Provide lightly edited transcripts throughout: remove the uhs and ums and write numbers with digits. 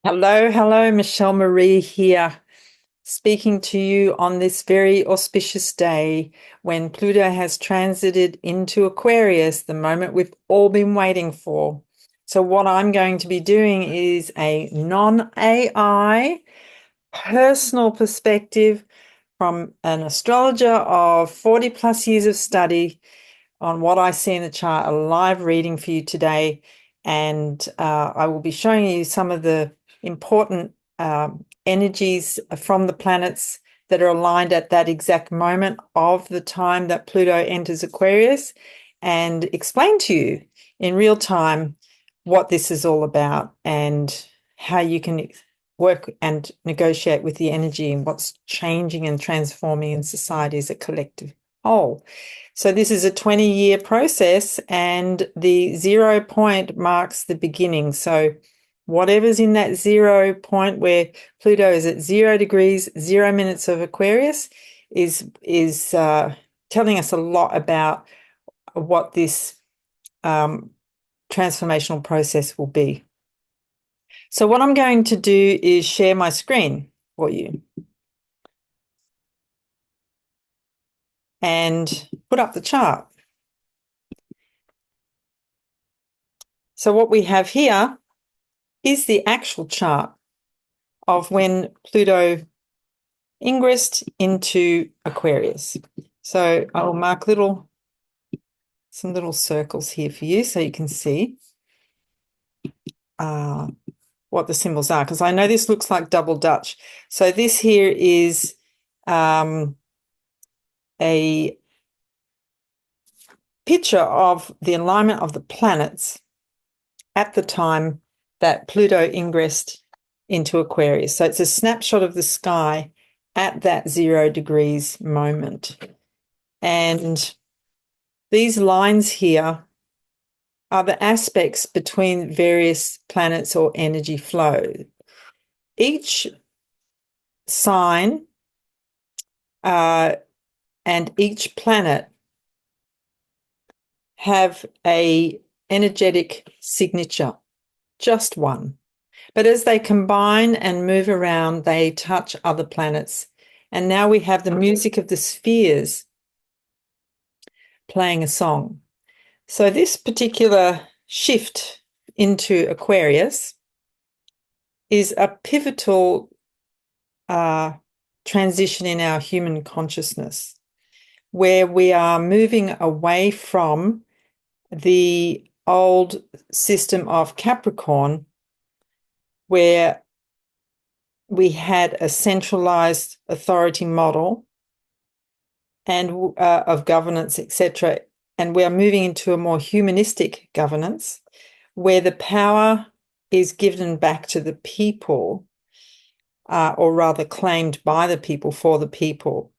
Hello, hello, Michelle Marie here, speaking to you on this very auspicious day when Pluto has transited into Aquarius, the moment we've all been waiting for. So, what I'm going to be doing is a non-AI personal perspective from an astrologer of 40 plus years of study on what I see in the chart, a live reading for you today. And I will be showing you some of the important energies from the planets that are aligned at that exact moment of the time that Pluto enters Aquarius, and explain to you in real time what this is all about and how you can work and negotiate with the energy and what's changing and transforming in society as a collective whole. So this is a 20-year process, and the 0 point marks the beginning. So whatever's in that 0 point where Pluto is at 0 degrees, 0 minutes of Aquarius is telling us a lot about what this transformational process will be. So what I'm going to do is share my screen for you and put up the chart. So what we have here is the actual chart of when Pluto ingressed into Aquarius. So I will mark some little circles here for you so you can see what the symbols are, because I know this looks like double Dutch. So this here is a picture of the alignment of the planets at the time that Pluto ingressed into Aquarius. So it's a snapshot of the sky at that 0 degrees moment. And these lines here are the aspects between various planets or energy flow. Each sign and each planet have a energetic signature, just one. But as they combine and move around, they touch other planets. And now we have the music of the spheres playing a song. So this particular shift into Aquarius is a pivotal transition in our human consciousness, where we are moving away from the old system of Capricorn, where we had a centralized authority model and of governance, etc. And we are moving into a more humanistic governance, where the power is given back to the people, or rather claimed by the people for the people.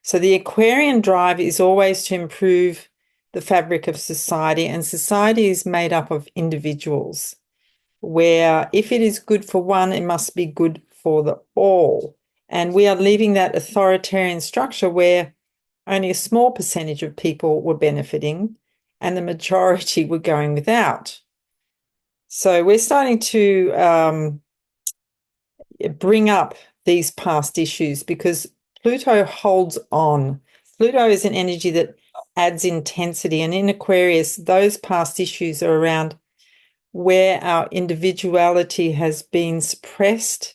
So the Aquarian drive is always to improve the fabric of society, and society is made up of individuals, where if it is good for one, it must be good for the all. And we are leaving that authoritarian structure where only a small percentage of people were benefiting and the majority were going without. So we're starting to bring up these past issues because Pluto holds on. Pluto is an energy that adds intensity, and in Aquarius, those past issues are around where our individuality has been suppressed,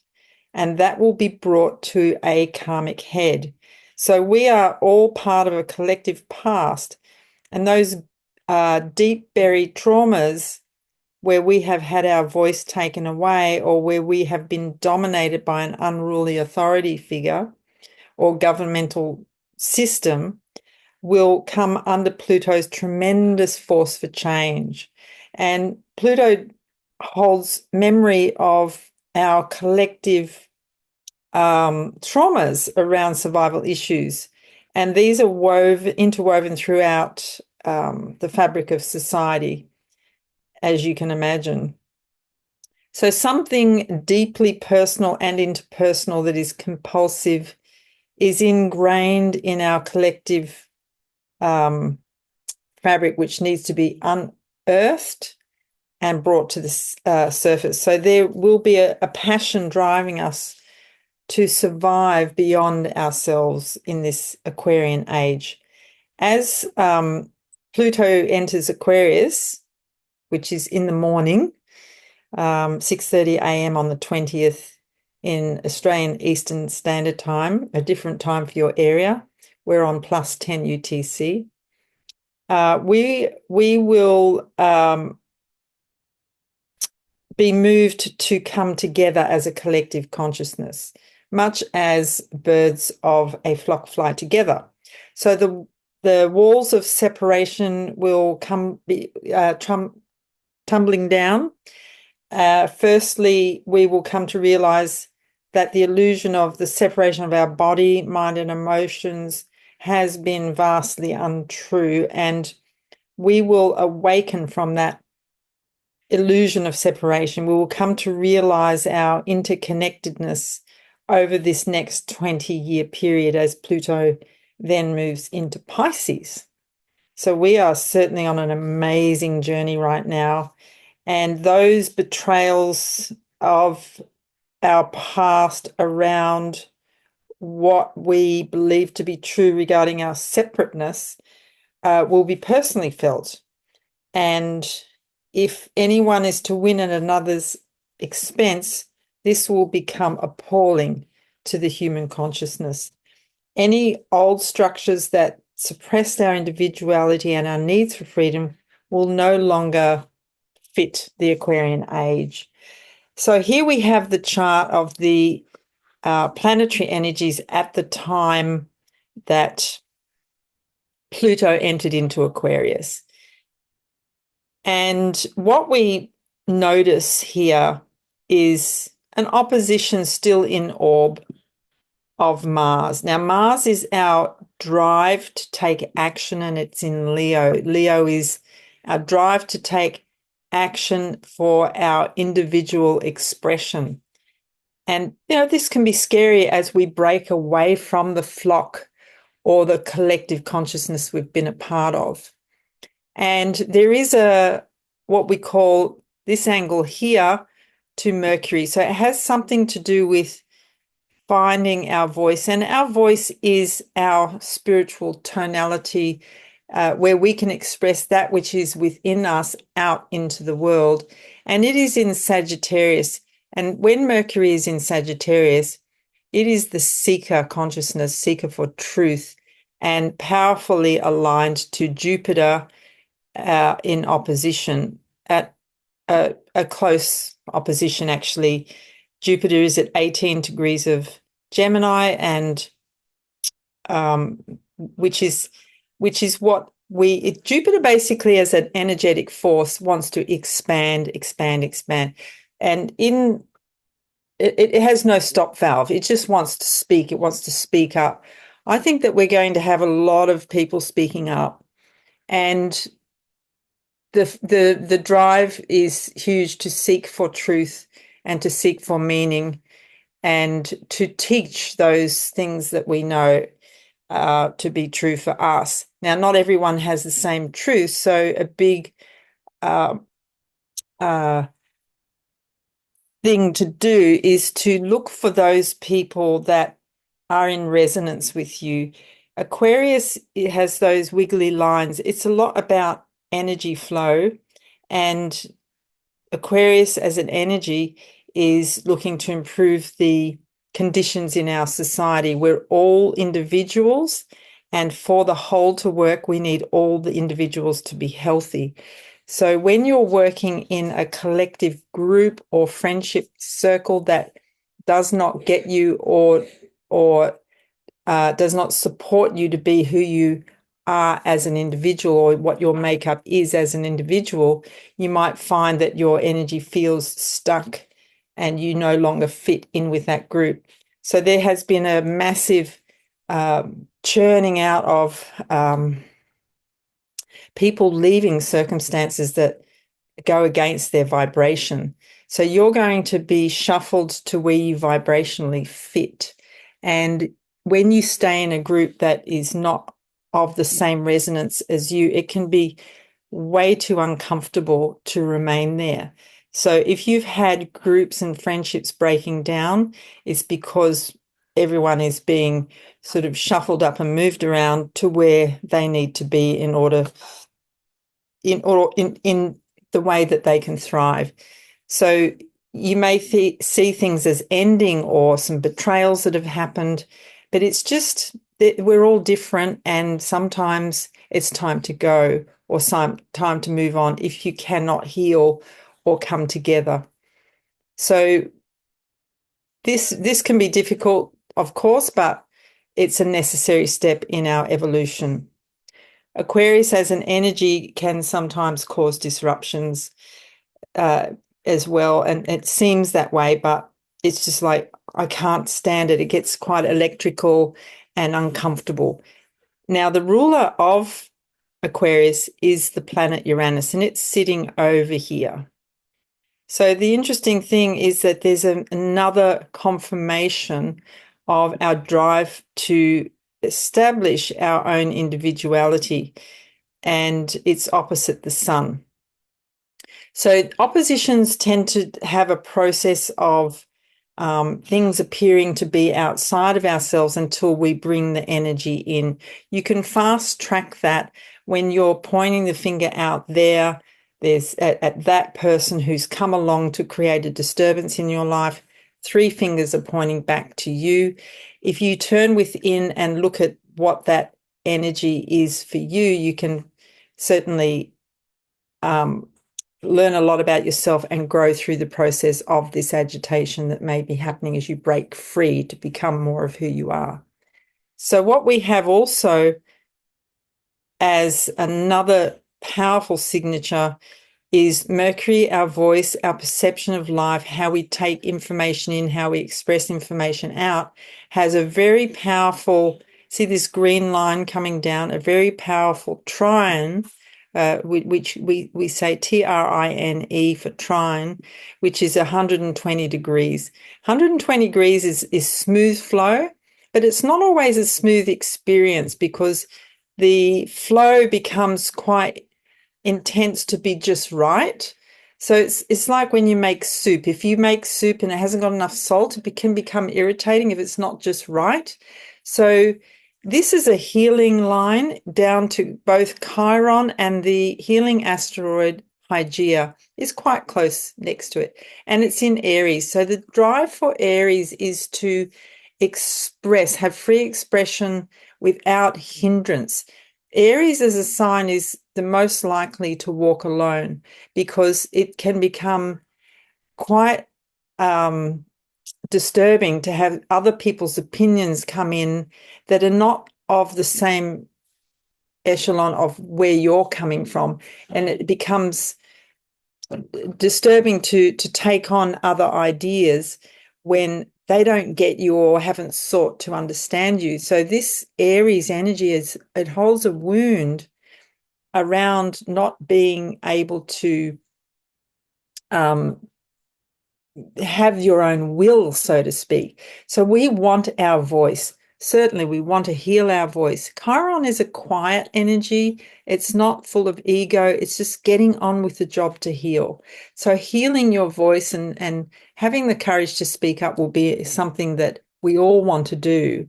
and that will be brought to a karmic head. So we are all part of a collective past, and those deep buried traumas where we have had our voice taken away, or where we have been dominated by an unruly authority figure or governmental system, will come under Pluto's tremendous force for change. And Pluto holds memory of our collective traumas around survival issues. And these are interwoven throughout the fabric of society, as you can imagine. So something deeply personal and interpersonal that is compulsive is ingrained in our collective fabric, which needs to be unearthed and brought to the surface. So there will be a passion driving us to survive beyond ourselves in this Aquarian age. As Pluto enters Aquarius, which is in the morning, 6:30 a.m. on the 20th in Australian Eastern Standard Time, a different time for your area. We're on +10 UTC. We will be moved to come together as a collective consciousness, much as birds of a flock fly together. So the walls of separation will be tumbling down. Firstly, we will come to realize that the illusion of the separation of our body, mind, and emotions has been vastly untrue, and we will awaken from that illusion of separation. We will come to realize our interconnectedness over this next 20-year period as Pluto then moves into Pisces. So we are certainly on an amazing journey right now. And those betrayals of our past around what we believe to be true regarding our separateness will be personally felt. And if anyone is to win at another's expense, this will become appalling to the human consciousness. Any old structures that suppressed our individuality and our needs for freedom will no longer fit the Aquarian age. So here we have the chart of the planetary energies at the time that Pluto entered into Aquarius. And what we notice here is an opposition still in orb of Mars. Now, Mars is our drive to take action, and it's in Leo. Leo is our drive to take action for our individual expression. And, this can be scary as we break away from the flock or the collective consciousness we've been a part of. And there is what we call this angle here to Mercury. So it has something to do with finding our voice. And our voice is our spiritual tonality, where we can express that which is within us out into the world. And it is in Sagittarius. And when Mercury is in Sagittarius, it is the seeker consciousness, seeker for truth, and powerfully aligned to Jupiter in opposition, at a close opposition, actually. Jupiter is at 18 degrees of Gemini, and which is what Jupiter basically as an energetic force wants to expand, and it has no stop valve. It just wants to speak. It wants to speak up. I think that we're going to have a lot of people speaking up, and the drive is huge to seek for truth and to seek for meaning and to teach those things that we know to be true for us. Now, not everyone has the same truth, so a big thing to do is to look for those people that are in resonance with you. Aquarius, it has those wiggly lines. It's a lot about energy flow, and Aquarius as an energy is looking to improve the conditions in our society. We're all individuals, and for the whole to work, we need all the individuals to be healthy. So when you're working in a collective group or friendship circle that does not get you or does not support you to be who you are as an individual, or what your makeup is as an individual, you might find that your energy feels stuck and you no longer fit in with that group. So there has been a massive churning out of people leaving circumstances that go against their vibration. So you're going to be shuffled to where you vibrationally fit. And when you stay in a group that is not of the same resonance as you, it can be way too uncomfortable to remain there. So if you've had groups and friendships breaking down, it's because everyone is being sort of shuffled up and moved around to where they need to be in the way that they can thrive. So you may see things as ending or some betrayals that have happened, but it's just that we're all different, and sometimes it's time to go or time to move on if you cannot heal or come together. So this can be difficult, of course, but it's a necessary step in our evolution. Aquarius as an energy can sometimes cause disruptions as well, and it seems that way, but it's just like, I can't stand it. It gets quite electrical and uncomfortable. Now, the ruler of Aquarius is the planet Uranus, and it's sitting over here. So the interesting thing is that there's another confirmation of our drive to establish our own individuality, and it's opposite the sun. So oppositions tend to have a process of things appearing to be outside of ourselves until we bring the energy in. You can fast track that when you're pointing the finger out there. There's at that person who's come along to create a disturbance in your life. 3 fingers are pointing back to you. If you turn within and look at what that energy is for you, you can certainly learn a lot about yourself and grow through the process of this agitation that may be happening as you break free to become more of who you are. So what we have also as another powerful signature is Mercury, our voice, our perception of life, how we take information in, how we express information out, has a very powerful, see this green line coming down, a very powerful trine, which we say TRINE for trine, which is 120 degrees. 120 degrees is smooth flow, but it's not always a smooth experience because the flow becomes quite intense to be just right. So it's like when you make soup. If you make soup and it hasn't got enough salt, it can become irritating if it's not just right. So this is a healing line down to both Chiron, and the healing asteroid Hygeia is quite close next to it, and it's in Aries. So the drive for Aries is to express, have free expression without hindrance. Aries as a sign is the most likely to walk alone because it can become quite disturbing to have other people's opinions come in that are not of the same echelon of where you're coming from, and it becomes disturbing to take on other ideas when they don't get you or haven't sought to understand you. So this Aries energy it holds a wound around not being able to have your own will, so to speak. So we want our voice. Certainly, we want to heal our voice. Chiron is a quiet energy. It's not full of ego. It's just getting on with the job to heal. So healing your voice and having the courage to speak up will be something that we all want to do.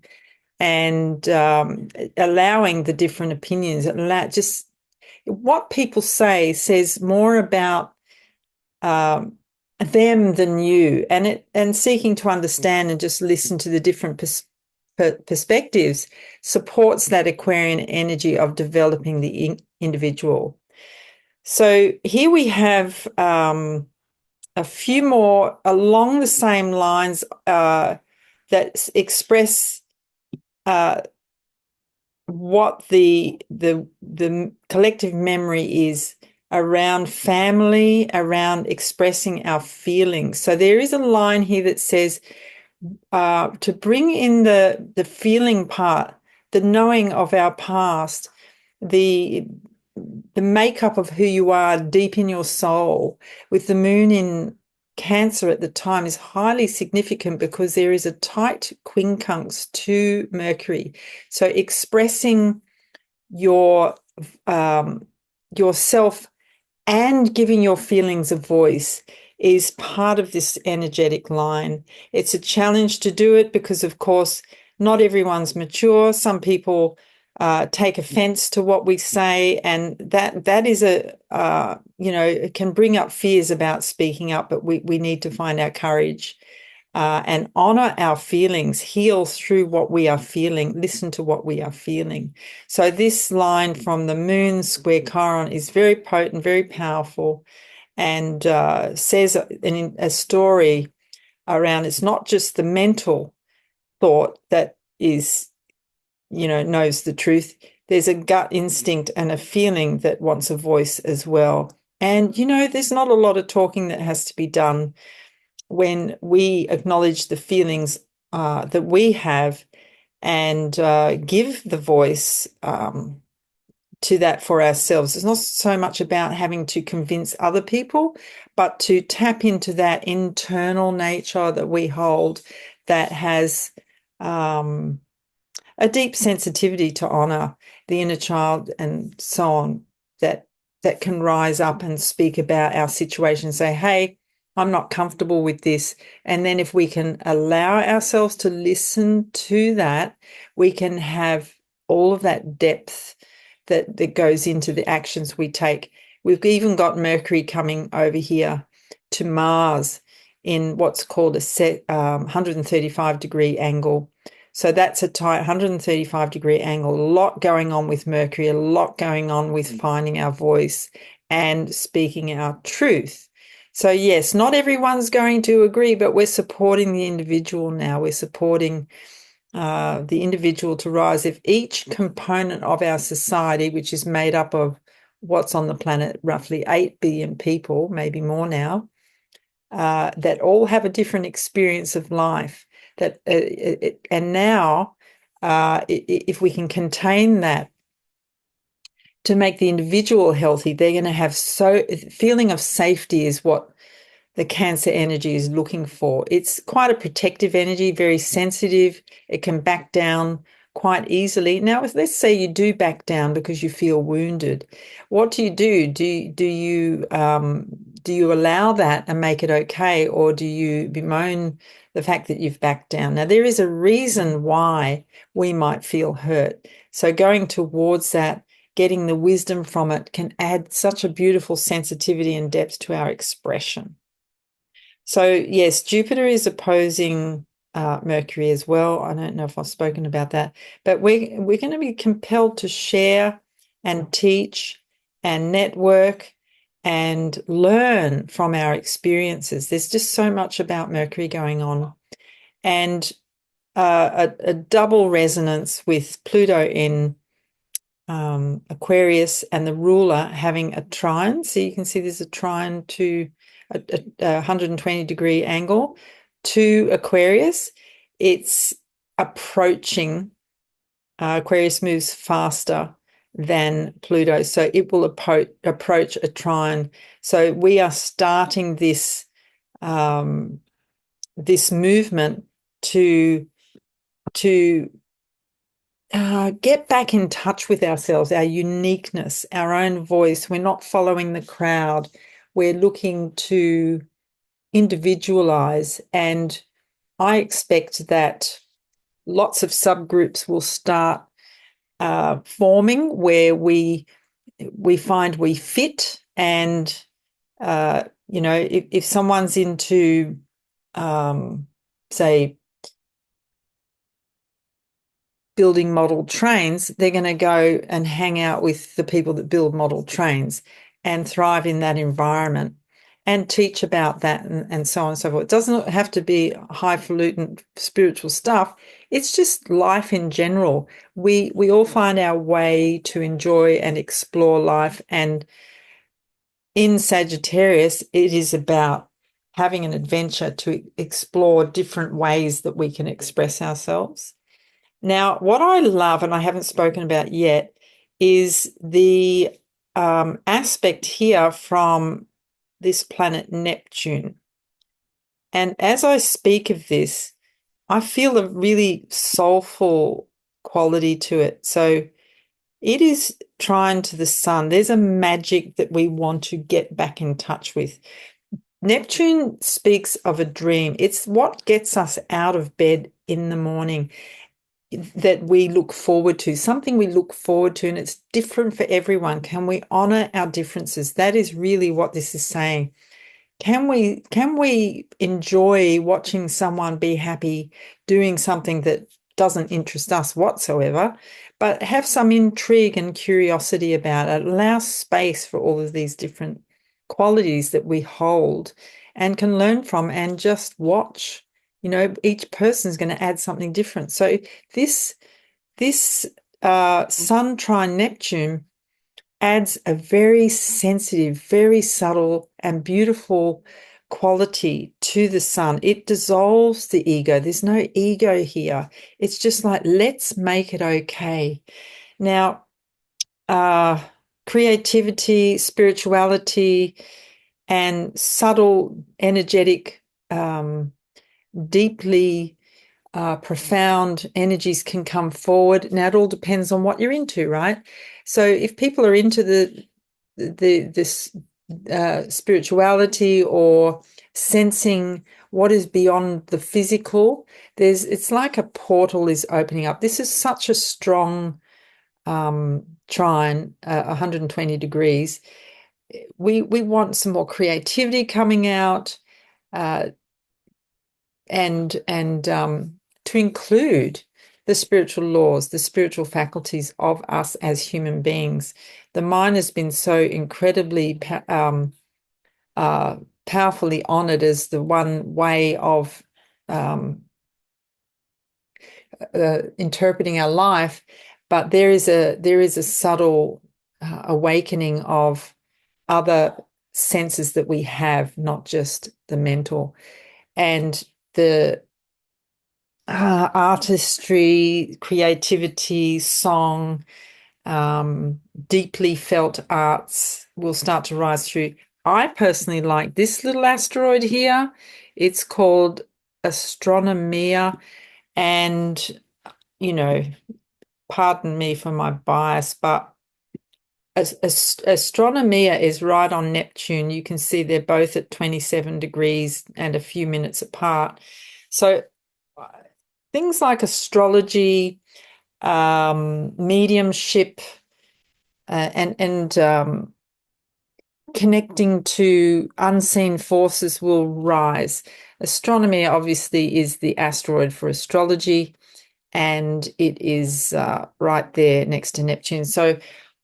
And allowing the different opinions, just what people say says more about them than you, and seeking to understand and just listen to the different perspectives supports that Aquarian energy of developing the individual. So here we have a few more along the same lines that express what the collective memory is around family, around expressing our feelings. So there is a line here that says to bring in the feeling part, the knowing of our past, the makeup of who you are deep in your soul, with the moon in Cancer at the time, is highly significant because there is a tight quincunx to Mercury. So expressing your yourself and giving your feelings a voice is part of this energetic line. It's a challenge to do it because, of course, not everyone's mature. Some people take offense to what we say, and that is it can bring up fears about speaking up, but we need to find our courage and honor our feelings, heal through what we are feeling, listen to what we are feeling. So this line from the Moon square Chiron is very potent, very powerful, and says in a story around it's not just the mental thought that is, knows the truth. There's a gut instinct and a feeling that wants a voice as well. And, there's not a lot of talking that has to be done when we acknowledge the feelings that we have and give the voice to that for ourselves. It's not so much about having to convince other people, but to tap into that internal nature that we hold that has a deep sensitivity to honor the inner child and so on, that can rise up and speak about our situation, say, hey, I'm not comfortable with this. And then if we can allow ourselves to listen to that, we can have all of that depth that goes into the actions we take. We've even got Mercury coming over here to Mars in what's called a 135-degree angle. So that's a tight 135-degree angle, a lot going on with Mercury, a lot going on with finding our voice and speaking our truth. So yes, not everyone's going to agree, but we're supporting the individual now. We're supporting the individual to rise. If each component of our society, which is made up of what's on the planet, roughly 8 billion people, maybe more now, that all have a different experience of life, and now if we can contain that to make the individual healthy, they're going to have feeling of safety is what the Cancer energy is looking for. It's quite a protective energy, very sensitive. It can back down quite easily. Now, let's say you do back down because you feel wounded. What do? Do you allow that and make it okay, or do you bemoan the fact that you've backed down? Now, there is a reason why we might feel hurt. So going towards that, getting the wisdom from it, can add such a beautiful sensitivity and depth to our expression. So yes, Jupiter is opposing Mercury as well. I don't know if I've spoken about that, but we're going to be compelled to share and teach and network and learn from our experiences. There's just so much about Mercury going on, and a double resonance with Pluto in Aquarius and the ruler having a trine. So you can see there's a trine to a 120-degree angle to Aquarius. It's approaching. Aquarius moves faster than Pluto, so it will approach a trine. So we are starting this this movement to get back in touch with ourselves, our uniqueness, our own voice. We're not following the crowd. We're looking to individualize. And I expect that lots of subgroups will start forming where we find we fit. And, if someone's into, say, building model trains, they're going to go and hang out with the people that build model trains and thrive in that environment and teach about that and so on and so forth. It doesn't have to be highfalutin spiritual stuff. It's just life in general. We all find our way to enjoy and explore life. And in Sagittarius, it is about having an adventure to explore different ways that we can express ourselves. Now, what I love, and I haven't spoken about yet, is the aspect here from this planet Neptune. And as I speak of this, I feel a really soulful quality to it. So it is trine to the sun, there's a magic that we want to get back in touch with. Neptune speaks of a dream. It's what gets us out of bed in the morning that we look forward to, something we look forward to, and it's different for everyone. Can we honor our differences? That is really what this is saying. Can we enjoy watching someone be happy doing something that doesn't interest us whatsoever, but have some intrigue and curiosity about it, allow space for all of these different qualities that we hold and can learn from, and just watch. Each person's going to add something different. So this Sun trine Neptune adds a very sensitive, very subtle and beautiful quality to the sun. It dissolves the ego. There's no ego here. It's just like, let's make it okay. Now, creativity, spirituality, and subtle, energetic, deeply profound energies can come forward. Now, it all depends on what you're into, right? So if people are into this spirituality or sensing what is beyond the physical, it's like a portal is opening up. This is such a strong trine, 120 degrees. We want some more creativity coming out, and to include the spiritual laws, the spiritual faculties of us as human beings. The mind has been so incredibly powerfully honored as the one way of interpreting our life, but there is a subtle awakening of other senses that we have, not just the mental, and the artistry, creativity, song, deeply felt arts will start to rise through. I personally like this little asteroid here. It's called Astronomia, and, pardon me for my bias, but Astronomia is right on Neptune. You can see they're both at 27 degrees and a few minutes apart. So things like astrology, mediumship, and connecting to unseen forces will rise. Astronomy obviously is the asteroid for astrology, and it is right there next to Neptune. So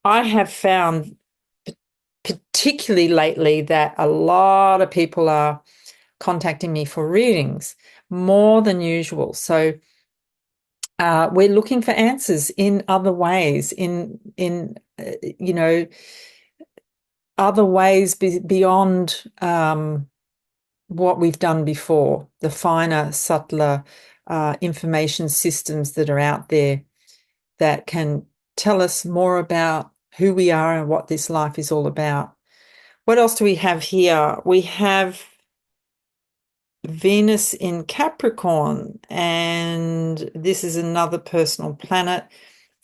I have found, particularly lately, that a lot of people are contacting me for readings, more than usual. So we're looking for answers in other ways, in other ways beyond what we've done before, the finer, subtler information systems that are out there that can tell us more about who we are and what this life is all about. What else do we have here? We have Venus in Capricorn, and this is another personal planet.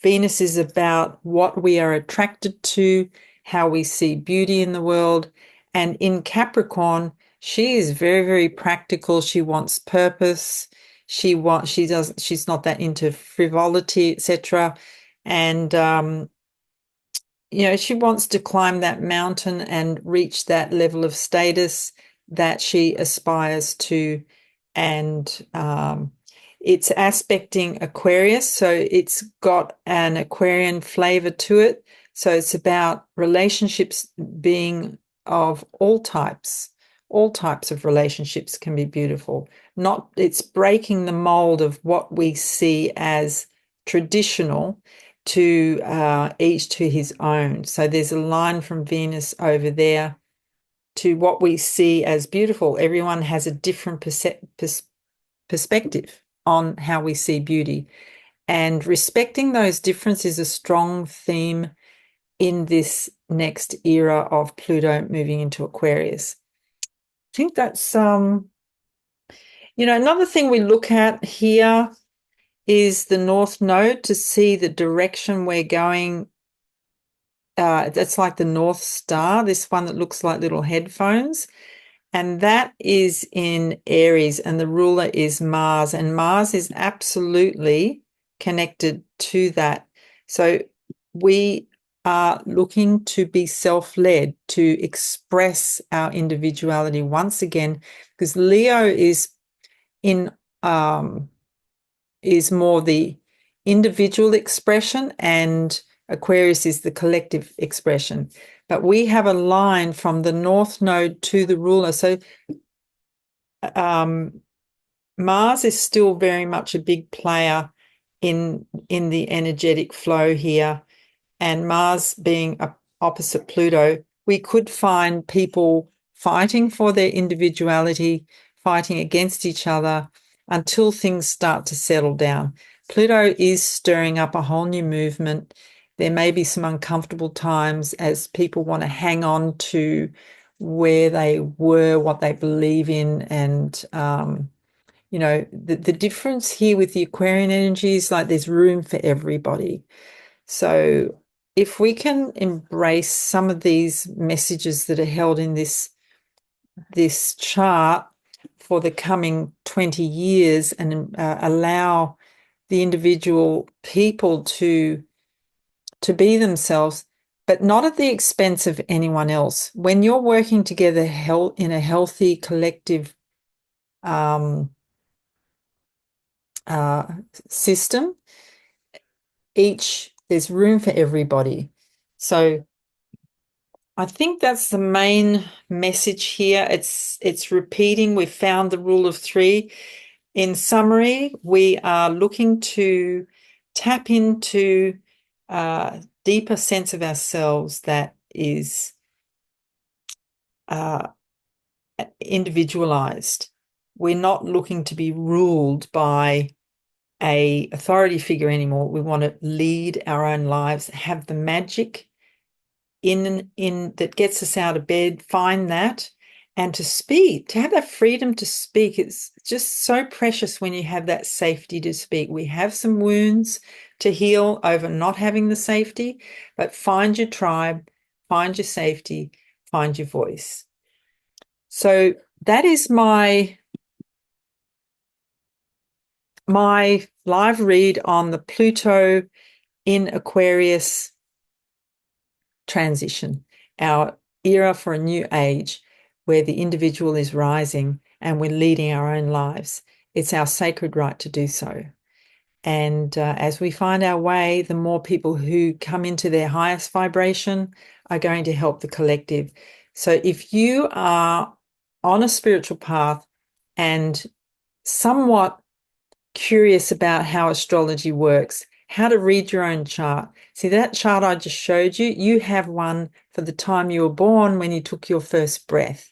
Venus is about what we are attracted to, how we see beauty in the world. And in Capricorn, she is very, very practical. She wants purpose. She's not that into frivolity, etc. And she wants to climb that mountain and reach that level of status that she aspires to. And it's aspecting Aquarius, so it's got an Aquarian flavor to it. So it's about relationships being of all types. All types of relationships can be beautiful. It's breaking the mold of what we see as traditional, to each to his own. So there's a line from Venus over there to what we see as beautiful. Everyone has a different perspective on how we see beauty. And respecting those differences is a strong theme in this next era of Pluto moving into Aquarius. I think that's, another thing we look at here is the North Node to see the direction we're going That's like the North Star, this one that looks like little headphones. And that is in Aries, and the ruler is Mars, and Mars is absolutely connected to that. So we are looking to be self-led, to express our individuality once again, because Leo in is more the individual expression, and Aquarius is the collective expression. But we have a line from the North Node to the ruler. So Mars is still very much a big player in the energetic flow here. And Mars being opposite Pluto, we could find people fighting for their individuality, fighting against each other until things start to settle down. Pluto is stirring up a whole new movement. There may be some uncomfortable times as people want to hang on to where they were, what they believe in, and the difference here with the Aquarian energy is like there's room for everybody. So if we can embrace some of these messages that are held in this chart for the coming 20 years and allow the individual people to be themselves, but not at the expense of anyone else. When you're working together in a healthy collective system, there's room for everybody. So I think that's the main message here. It's repeating. We've found the rule of three. In summary, we are looking to tap into a deeper sense of ourselves that is individualized. We're not looking to be ruled by a authority figure anymore. We want to lead our own lives, have the magic in that gets us out of bed, find that, and to speak, to have that freedom to speak. It's just so precious when you have that safety to speak. We have some wounds to heal over not having the safety, but find your tribe, find your safety, find your voice. So that is my live read on the Pluto in Aquarius transition, our era for a new age where the individual is rising and we're leading our own lives. It's our sacred right to do so. And as we find our way, the more people who come into their highest vibration are going to help the collective. So if you are on a spiritual path and somewhat curious about how astrology works, how to read your own chart. See that chart I just showed you? You have one for the time you were born when you took your first breath.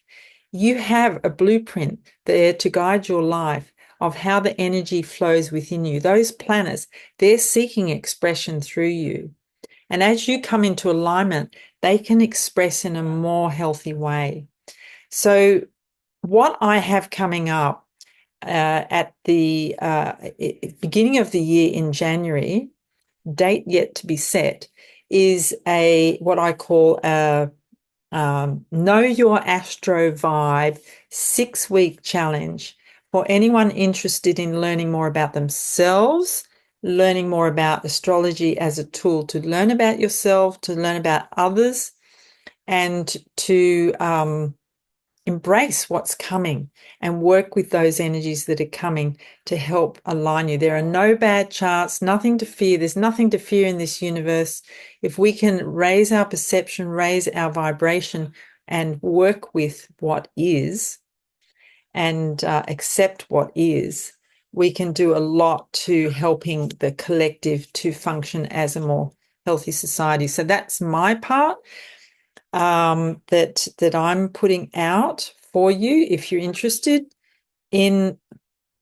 You have a blueprint there to guide your life of how the energy flows within you. Those planets, they're seeking expression through you. And as you come into alignment, they can express in a more healthy way. So what I have coming up at the beginning of the year in January, date yet to be set, is what I call a Know Your Astro Vibe 6-week challenge for anyone interested in learning more about themselves, learning more about astrology as a tool to learn about yourself, to learn about others, and to embrace what's coming and work with those energies that are coming to help align you. There are no bad charts, nothing to fear. There's nothing to fear in this universe. If we can raise our perception, raise our vibration, and work with what is and accept what is, we can do a lot to helping the collective to function as a more healthy society. So that's my part. That I'm putting out for you if you're interested in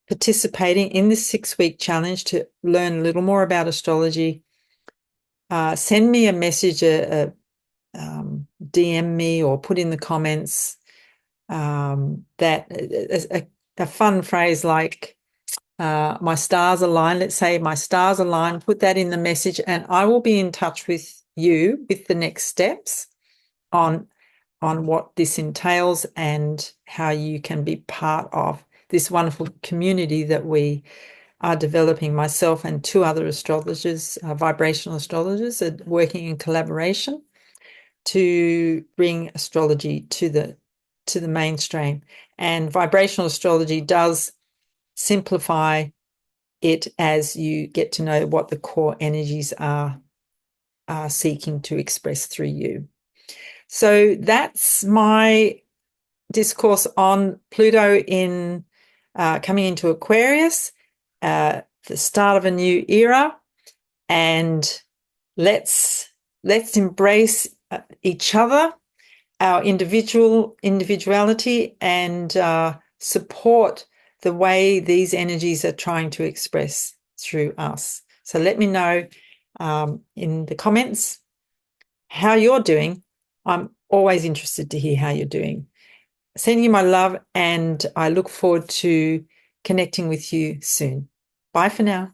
participating in this 6-week challenge to learn a little more about astrology. Send me a message, DM me, or put in the comments that a fun phrase like my stars align. Let's say my stars align, put that in the message, and I will be in touch with you with the next steps on what this entails and how you can be part of this wonderful community that we are developing. Myself and two other astrologers, vibrational astrologers, are working in collaboration to bring astrology to the mainstream. And vibrational astrology does simplify it as you get to know what the core energies are seeking to express through you. So that's my discourse on Pluto in coming into Aquarius, the start of a new era, and let's embrace each other, our individuality, and support the way these energies are trying to express through us. So let me know in the comments how you're doing. I'm always interested to hear how you're doing. Sending you my love, and I look forward to connecting with you soon. Bye for now.